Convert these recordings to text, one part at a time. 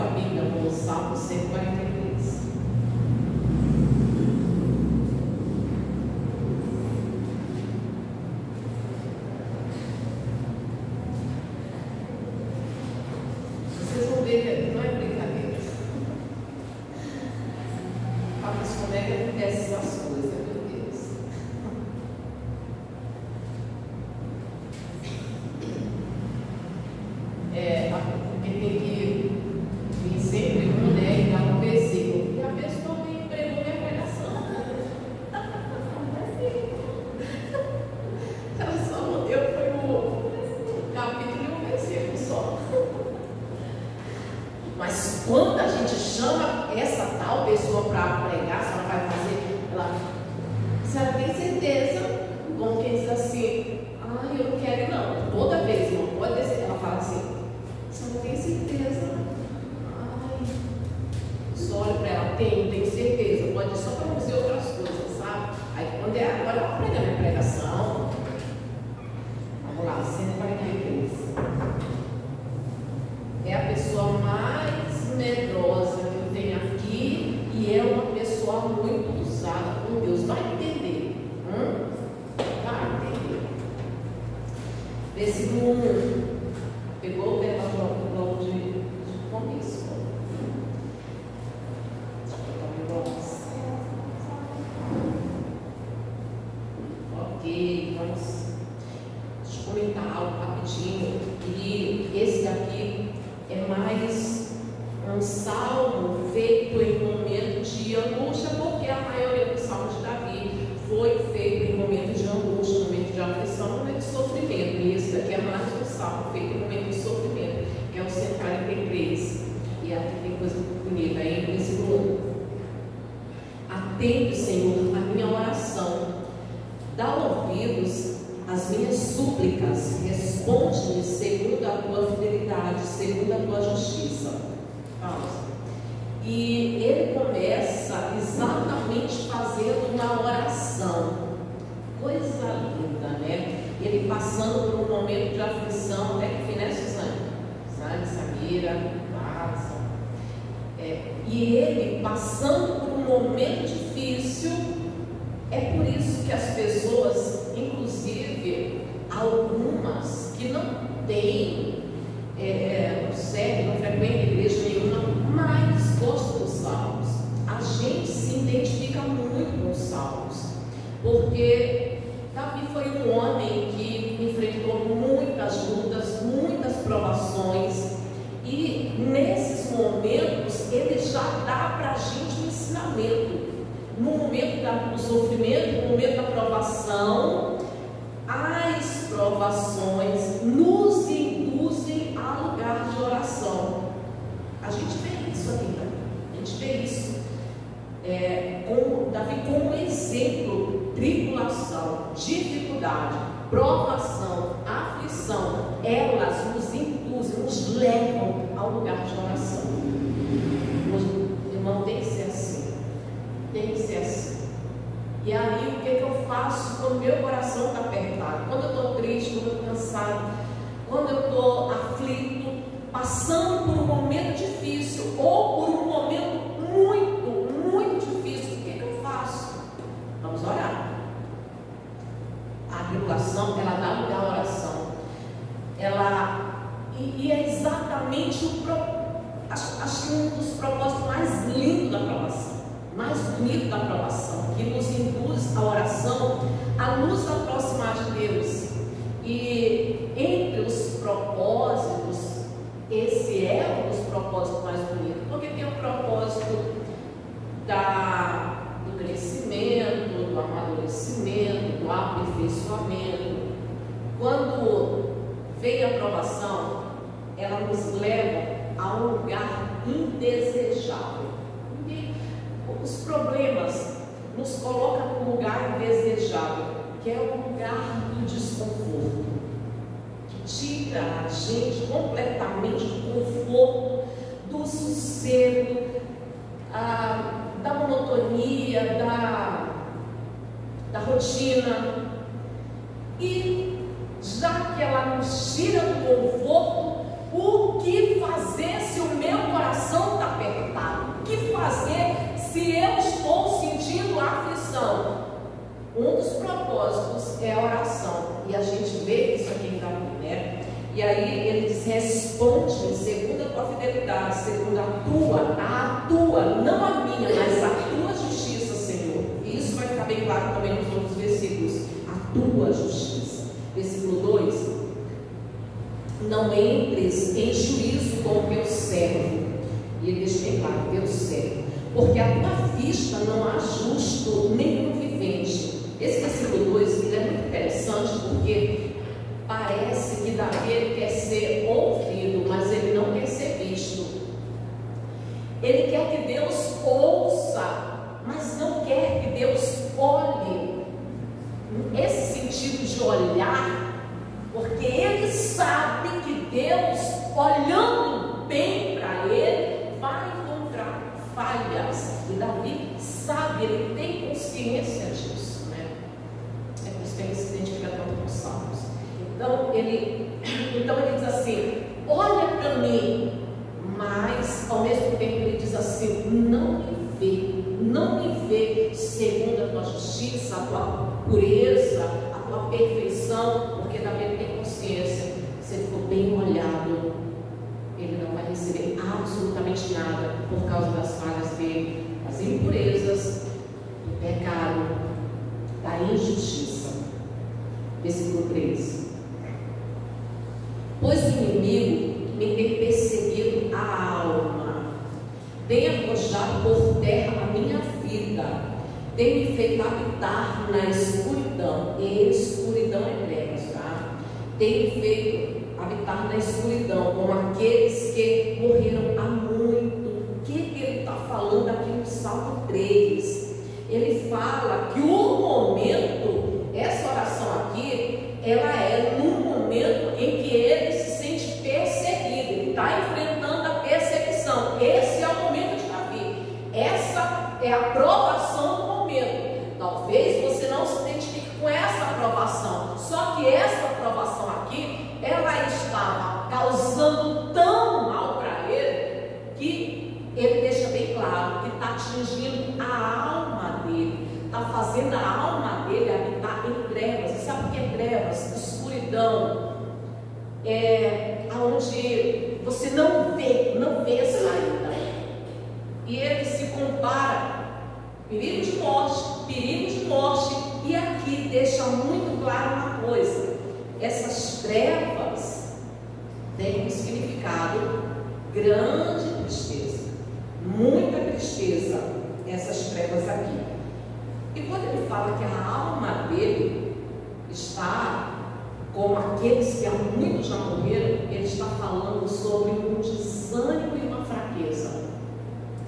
sua Bíblia no Salmo 143. Vocês vão ver, não é brincadeira. A pessoa nega acontece essas coisas, meu Deus. Porque tem que vir sempre com e dar um versículo. E a pessoa me pregou minha pregação. Ela só não deu, foi o capítulo e um versículo só. Mas quando a gente chama essa tal pessoa para pregar, se ela vai fazer, se ela tem certeza, como quem diz assim, eu não quero não, toda vez, não pode descer, ela fala assim, você não tem certeza? Só olha para ela, tem certeza, pode só para não dizer outras coisas, sabe? Aí quando agora ela prega minha pregação, vamos lá, 143. É a pessoa mais medrosa que eu tenho aqui e é uma pessoa muito usada com Deus. Vai entender. Vai entender. Versículo 1. Pegou o verbo logo de começo. Ok, vamos comentar algo rapidinho. E esse daqui é mais um salmo feito em momento de angústia, porque a maioria dos salmos de Davi foi feito em momento de angústia, momento de aflição, momento de sofrimento. E esse daqui é mais um salmo feito em momento de sofrimento, que é o 143. E aqui tem coisa muito bonita aí no versículo 1. Atende, Senhor, a minha oração, dá ouvidos às minhas súplicas, responde-me segundo a tua fidelidade, segundo a tua justiça. Pausa. E ele começa exatamente fazendo uma oração. Coisa linda, né? Ele passando por um momento de aflição, até que fim, né, Suzane, Samira, Márcia. E ele passando por um momento difícil. É por isso que as pessoas, inclusive algumas que não têm, não servem, não frequentam igreja nenhuma, mas gostam dos salmos. A gente se identifica muito com os salmos, porque Davi foi um homem que enfrentou muitas lutas, muitas provações, e nesses momentos ele já dá para a gente um ensinamento. No momento do sofrimento, no momento da provação, as provações nos induzem a lugar de oração. A gente vê isso aqui, né? A gente vê isso. Com Davi como exemplo: tribulação, dificuldade, provação, aflição, elas nos induzem, nos levam ao lugar de oração. Irmão, tem que ser assim. Tem que ser assim. E aí, o que eu faço quando meu coração está apertado? Quando eu estou triste, quando eu estou cansado, quando eu estou aflito, passando por um momento difícil ou por um momento muito, muito difícil, o que eu faço? Vamos orar. A tribulação, ela dá lugar à oração. E é exatamente acho que um dos propósitos mais lindos da provação, mais bonito da provação, que nos induz a oração a nos aproximar de Deus. E entre os propósitos, esse é um dos propósitos mais bonitos, porque tem o propósito do crescimento, do amadurecimento, do aperfeiçoamento. Quando vem a provação, ela nos leva a um lugar indesejável. Os problemas nos colocam num lugar indesejável, que é o lugar do desconforto, que tira a gente completamente do conforto, do sossego, da monotonia, da rotina. E já que ela nos tira do conforto, o que fazer se o meu coração propósitos é a oração. E a gente vê isso aqui em Davi, né? E aí ele diz: responde-me segundo a tua fidelidade, segundo a tua, não a minha, mas a tua justiça, Senhor. E isso vai ficar bem claro também nos outros versículos. A tua justiça. Versículo 2: não entres em juízo com o teu servo. E ele deixa bem claro: teu servo, porque a tua vista não há justo nenhum vivente. Esse versículo 2 ele é muito interessante, porque parece que Davi ele quer ser ouvido, mas ele não quer ser visto. Ele quer que Deus ouça, mas não quer que Deus olhe. Esse sentido de olhar, porque ele sabe que Deus, olhando bem para ele, vai encontrar falhas. E Davi sabe, ele tem consciência disso, né? É por isso que ele se identifica tanto com os salmos. Então ele diz assim: olha para mim, mas ao mesmo tempo ele diz assim: não me vê segundo a tua justiça, a tua pureza, a tua perfeição, porque Davi tem consciência, se ele for bem olhado, ele não vai receber absolutamente nada por causa das falhas dele, das impurezas, do pecado, da injustiça. Versículo 3: pois o inimigo me tem perseguido a alma, tem arrojado por terra a minha vida, tem me feito habitar na escuridão. E escuridão é trevas, tá? Tem me feito habitar na escuridão, como aqueles que morreram há muito. O que ele está falando aqui no Salmo 3? Ele fala que o momento, essa oração aqui, ela é num momento em que ele se sente perseguido, ele está enfrentando a perseguição. Esse é o momento de Davi, essa é a provação do momento. Talvez você não se identifique com essa aprovação, só que essa aprovação aqui, ela estava causando tão mal para ele, que ele deixa bem claro que está atingindo a alma dele, está fazendo a alma dele habitar em trevas. E sabe o que é trevas? Escuridão, onde você não vê saída. E ele se compara, perigo de morte, e aqui deixa muito claro uma coisa: essas trevas têm um significado grande de tristeza, muita tristeza, essas trevas aqui. E quando ele fala que a alma dele está como aqueles que há muito já morreram, ele está falando sobre um desânimo e uma fraqueza,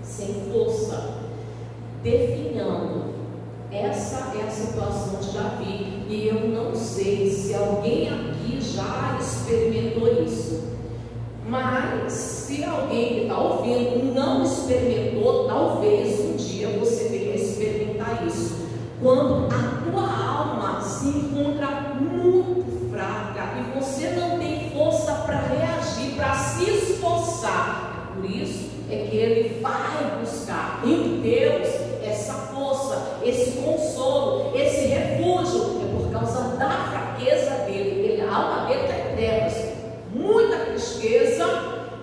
sem força, definhando. Essa é a situação de Davi, e eu não sei se alguém aqui já experimentou isso, mas se alguém que está ouvindo não experimentou, talvez um dia você venha experimentar isso, quando a tua alma se encontra muito fraca e você não tem força para reagir, para se esforçar. Por isso é que ele vai buscar em Deus essa força, esse consolo, esse refúgio. É por causa da fraqueza dele. A alma dele está em trevas, muita tristeza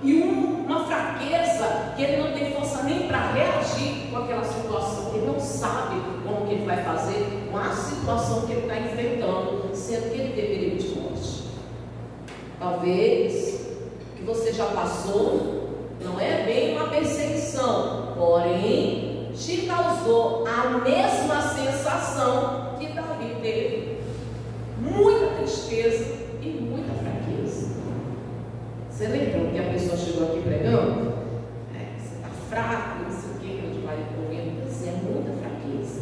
e uma fraqueza que ele não tem força nem para reagir com aquela situação. Ele não sabe como que ele vai fazer com a situação que ele está enfrentando, sendo que ele tem perigo de morte. Talvez que você já passou, não é bem uma perseguição, porém te causou a mesma sensação que Davi teve: muita tristeza e muita fraqueza. Você lembra que a pessoa chegou aqui pregando? Você está fraco, não sei o que, a gente vai correndo. Pois é, muita fraqueza,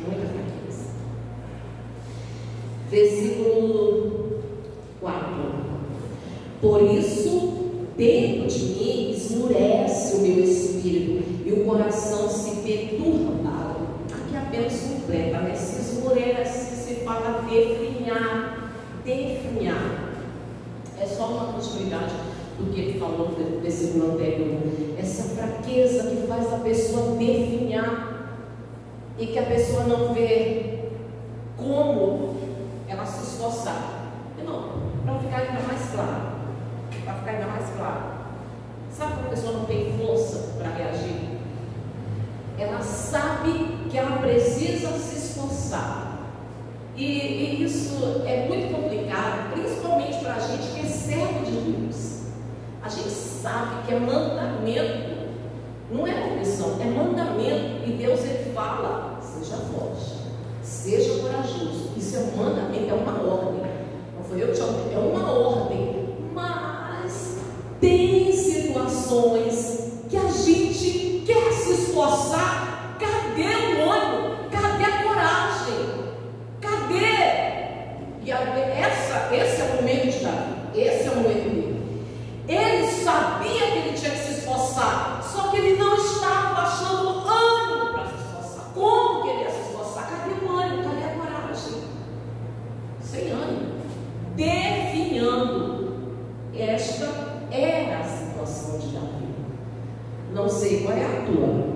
muita fraqueza. Versículo 4: por isso, dentro de mim esmurece o meu espírito e o coração se vê turbado. Aqui apenas completa, né? Se esmurece, se fala definhar. É só uma continuidade do que ele falou no versículo anterior. Essa fraqueza que faz a pessoa definhar e que a pessoa não vê como ela se esforçar. Não, para ficar ainda mais claro. Para ficar ainda mais claro. Sabe quando a pessoa não tem força para reagir? Ela sabe que ela precisa se esforçar. E isso é muito complicado, principalmente para a gente que é servo de Deus. A gente sabe que é mandamento, não é opção, é mandamento. E Deus, ele fala: seja forte, seja corajoso. Isso é um mandamento, é uma ordem. Não foi eu que te ordenei, é uma ordem. Mas tem situações que a gente quer se esforçar. Cadê o ânimo? Cadê a coragem? Cadê? E esse é o momento de Davi. Esse é o momento dele. Ele sabia que ele tinha que se esforçar, só que ele não estava achando ânimo para se esforçar. Como que ele ia se esforçar? Cadê o ânimo? Cadê a coragem? Sem ânimo. Definhando. Esta era a situação de Davi. Não sei qual é a tua,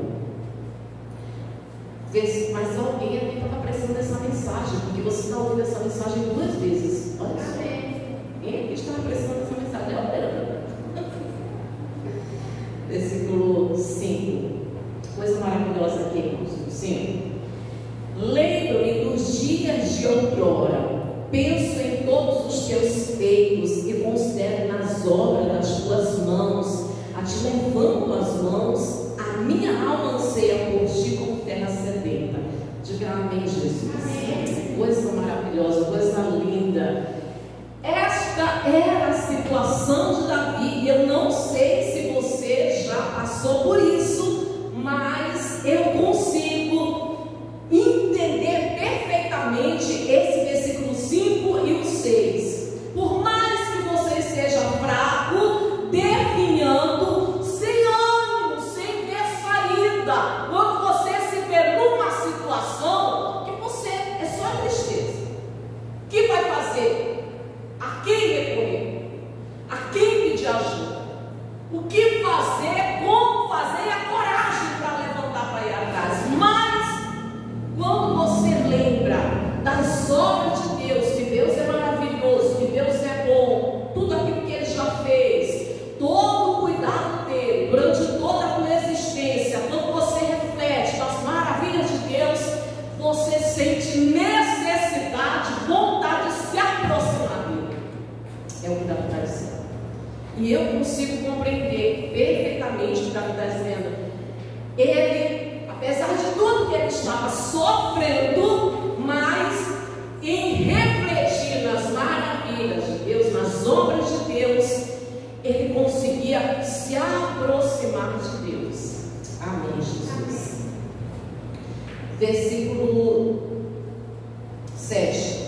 mas alguém aqui estava prestando essa mensagem, porque você está ouvindo essa mensagem 2 vezes. Olha só. Quem aqui estava prestando essa mensagem? Versículo 5. Coisa maravilhosa aqui, irmãos. 5. Lembro-me dos dias de outrora. Penso em todos os teus feitos e considero nas obras das tuas mãos. A ti levanto as mãos, a minha alma anseia por ti como terra sedenta. Diga amém, Jesus. Amém. Coisa maravilhosa, coisa linda. Esta era a situação de Davi. E eu não sei se você já passou por isso, mas eu consigo entender perfeitamente esse versículo 5 e o 6. Por mais que você esteja fraco, definhando, sem ânimo, sem ver saída, quando você se vê numa situação que você é só tristeza, o que vai fazer? A quem recorrer? A quem pedir ajuda? O que fazer? Como fazer? E a coragem para levantar para ir atrás. Mas quando você lembra das obras de Deus, que Deus é maravilhoso, que Deus é bom, tudo aquilo que Ele já fez, todo o cuidado dele durante toda a tua existência, quando você reflete das maravilhas de Deus, você sente necessidade, vontade de se aproximar dele. É o que Davi está dizendo. E eu consigo compreender perfeitamente o que Davi está dizendo. Ele, apesar de tudo que ele estava sofrendo, mas em refletir nas maravilhas de Deus, nas obras de Deus, ele conseguia se aproximar de Deus. Amém, Jesus. Versículo 7.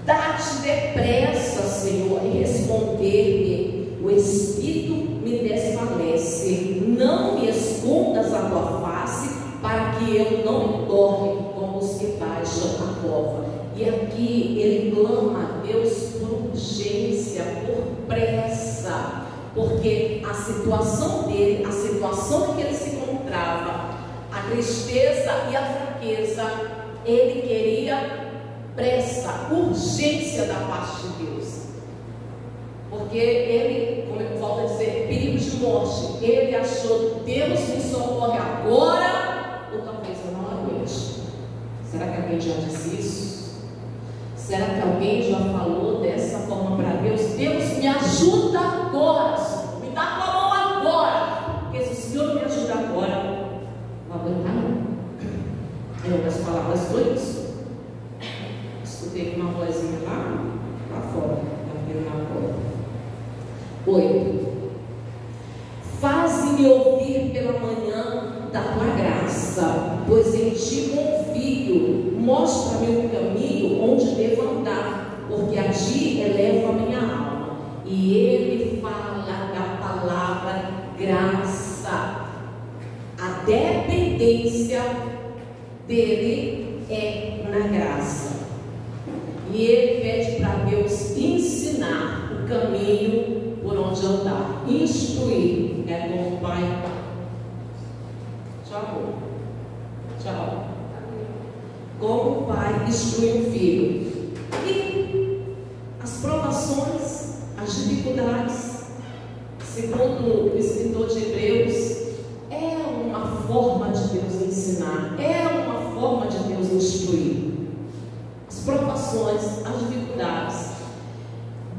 Dá-te depressa, Senhor, e responder-me. O Espírito me desfalece. Não me escondas a tua face, para que eu não me torne como os que baixam a cova. E aqui ele clama a Deus por urgência, por pressa, porque a situação dele, a situação em que ele se encontrava, a tristeza e a fraqueza, ele queria pressa, urgência da parte de Deus, porque ele, como eu volto a dizer, perigo de morte. Ele achou: Deus me socorre agora, ou talvez eu não aguente. Será que alguém já disse isso? Será que alguém já falou dessa forma para Deus? Deus, me ajuda agora, Senhor. Me dá a tua mão agora, porque se o Senhor me ajuda agora, não aguentar não. Em outras palavras, foi isso. Escutei uma vozinha lá fora, na porta. 8. Faze-me ouvir pela manhã da tua graça, pois em ti confio. Mostra-me o caminho onde devo andar, porque a ti eleva a minha alma. E ele fala da palavra graça. A dependência dele é na graça. E ele pede para Deus ensinar o caminho por onde andar. Instruir é como o pai. Tchau, amor. Tchau. como o pai instrui um filho. E as provações, as dificuldades, segundo o escritor de Hebreus, é uma forma de Deus ensinar, é uma forma de Deus instruir. As provações, as dificuldades,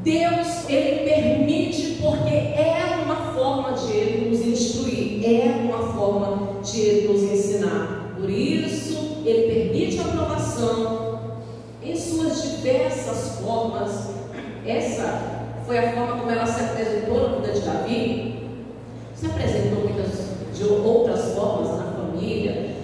Deus, Ele permite porque é uma forma de Ele nos instruir, é uma forma de Ele nos ensinar. Por isso, Ele permite a provação em suas diversas formas. Essa foi a forma como ela se apresentou na vida de Davi. Se apresentou muitas de outras formas na família,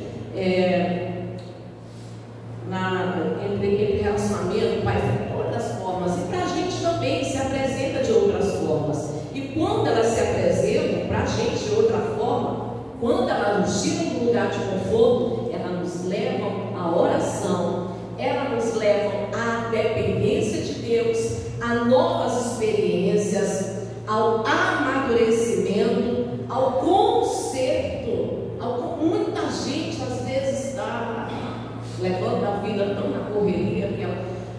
entre relacionamento, pai, de outras formas. E para a gente também se apresenta de outras formas. E quando elas se apresentam para a gente de outra forma, quando elas nos tiram do lugar de conforto, elas nos levam à oração, elas nos levam à dependência de Deus, a novas experiências, ao amadurecimento, ao conserto. Muita gente às vezes está levando a vida tão na correria,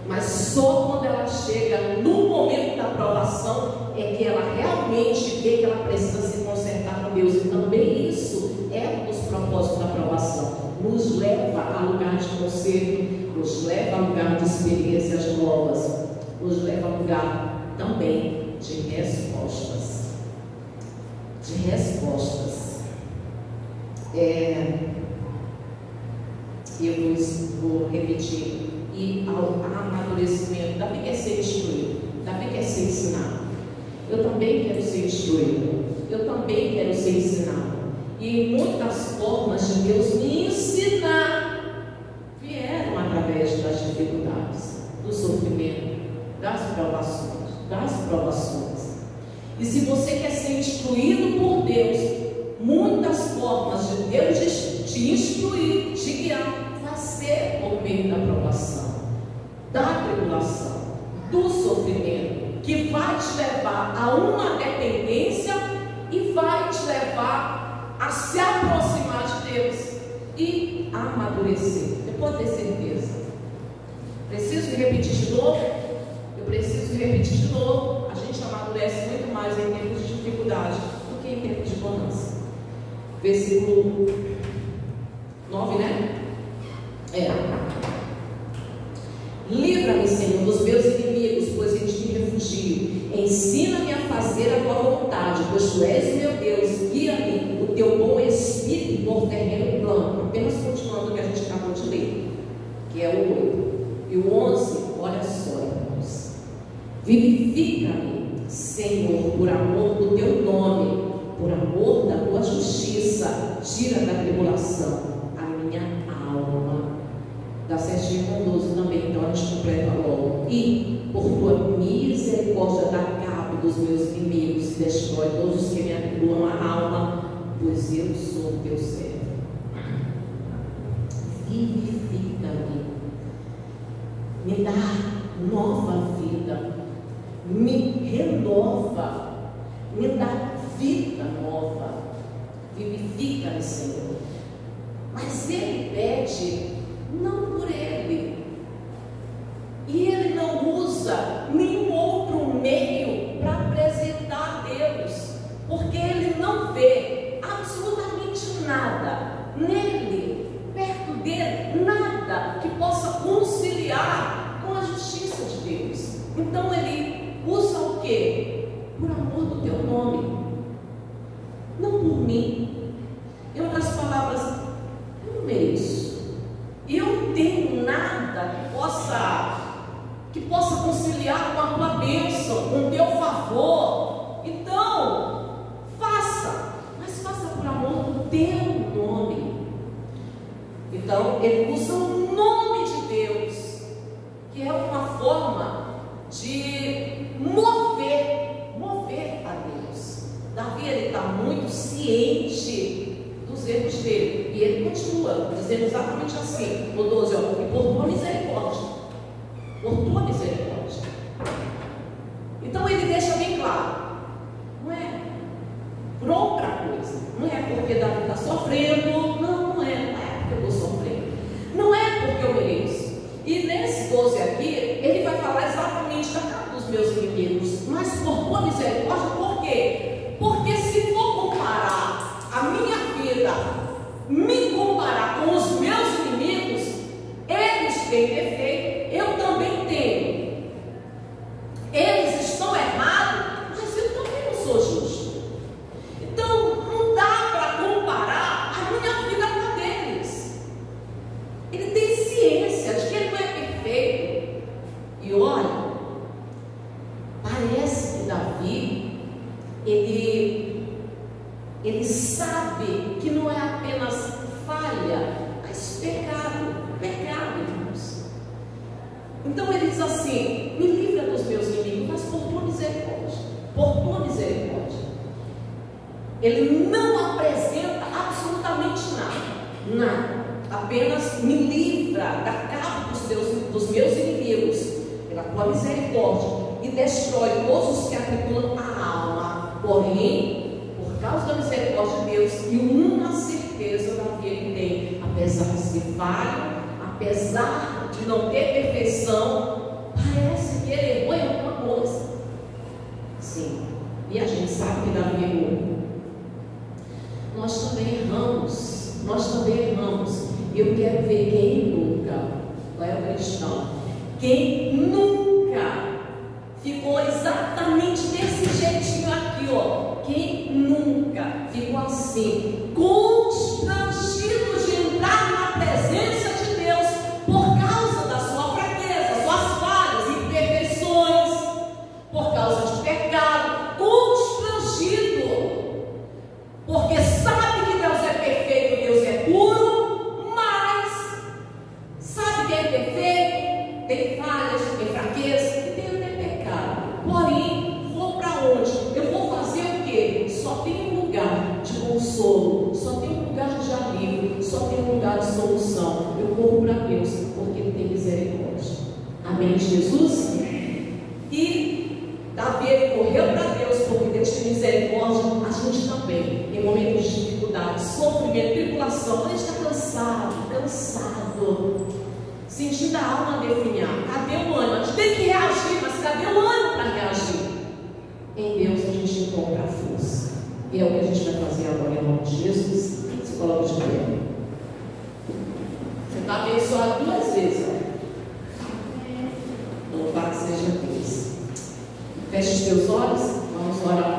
mas só quando ela chega no momento da provação é que ela realmente vê que ela precisa se consertar com Deus. E também isso é um dos propósitos da provação, nos leva a lugar de conserto, nos leva a lugar de experiências novas, nos leva a lugar também de respostas. Eu vou repetir. E ao amadurecimento, Davi quer ser instruído, Davi quer ser ensinado. Eu também quero ser instruído, eu também quero ser ensinado. E muitas formas de Deus me ensinar vieram através das dificuldades, do sofrimento, das provações. E se você quer ser instruído por Deus, muitas formas de Deus te instruir, te guiar, vai ser por meio da provação, da tribulação, do sofrimento, que vai te levar a uma dependência e vai te levar a se aproximar de Deus e a amadurecer. Você pode ter certeza. Preciso repetir de novo? Eu preciso repetir de novo. A gente amadurece muito mais em tempos de dificuldade do que em tempos de bonança. Versículo 9, né? Livra-me, Senhor, dos meus inimigos, pois em ti me refugio. Ensina-me a fazer a tua vontade, pois tu és o meu Deus. Guia-me o teu bom espírito por terreno plano. Apenas continuando o que a gente acabou de ler, que é o 8. E o 11, olha só, irmãos. Vivifica-me, Senhor, por amor do teu nome, por amor da tua justiça. Tira da tribulação a minha alma. Dá certinho com 12 também, então a gente completa logo. E por tua misericórdia dá cabo dos meus inimigos, e destrói todos os que me atribulam a alma, pois eu sou teu servo. Vivifica-me, me dá nova vida, me renova, me dá vida nova. Vivifica-me, Senhor. Mas Ele pede não por Ele, e Ele não usa nenhum outro meio para apresentar a Deus, porque Ele não vê absolutamente nada nele, perto dele, nada que possa conciliar com a justiça de Deus. Então Ele usa o quê? Por amor do teu nome, não por mim. Em outras palavras, eu não mereço. E eu não tenho nada que possa conciliar com a tua bênção, com o teu favor. Então, faça, mas faça por amor do teu nome. Então, ele usa o nome de Deus, que é uma forma de mover a Deus. Davi, ele está muito ciente dos erros dele, e ele continua dizendo exatamente assim, no 12, ó, e por tua misericórdia, então ele deixa bem claro, não é por outra coisa, não é porque Davi está sofrendo, não é porque eu estou sofrendo, não é porque eu mereço. E nesse 12 aqui, ele vai falar exatamente da cara dos meus inimigos. Mas por tua misericórdia, por quê? Porque se for comparar a minha vida, me comparar com os meus inimigos, eles têm defeito, eu também tenho. Eles estão errados, mas eu também não sou justo. Então, não dá para comparar a minha vida com a deles. Ele tem ciência de que ele não é perfeito. E olha, parece que Davi, ele sabe que não é apenas falha, mas pecado, irmãos. Então ele diz assim: me livra dos meus inimigos, mas por tua misericórdia, por tua misericórdia. Ele não apresenta absolutamente nada, apenas me livra da capa dos meus inimigos, pela tua misericórdia, e destrói todos os que atribulam a alma. Porém, por causa da misericórdia de Deus, e uma certeza Davi ele tem, apesar de ser falho, apesar de não ter perfeição, parece que ele errou em alguma coisa. Sim, e a gente sabe que Davi errou. Nós também erramos. Eu quero ver quem nunca, qual é o cristão, quem nunca ficou exatamente desse jeitinho aqui, ó. Quem nunca ficou assim, constrangido de entrar na presença de Deus por causa da sua fraqueza, suas falhas, imperfeições, por causa de pecado, constrangido, porque sabe que Deus é perfeito, Deus é puro, mas sabe que é perfeito, tem falhas, tem fraqueza e tem até pecado. Porém, vou para onde? Eu vou fazer o quê? Só tem um lugar de consolo, só tem um lugar de alívio, só tem um lugar de solução. Eu corro para Deus, porque Ele tem misericórdia. Amém, Jesus? E Davi, ele correu para Deus, porque Deus tem misericórdia. A gente também, em momentos de dificuldade, sofrimento, tribulação, quando a gente está cansado, sentindo a alma definhar. Cadê o ânimo? A gente tem que reagir, mas cadê o ânimo para reagir? Em Deus a gente encontra a força. E é o que a gente vai fazer agora em nome de Jesus. Se coloca de pé. Você está abençoado 2 vezes. Louvado seja Deus. Feche os teus olhos. Vamos orar.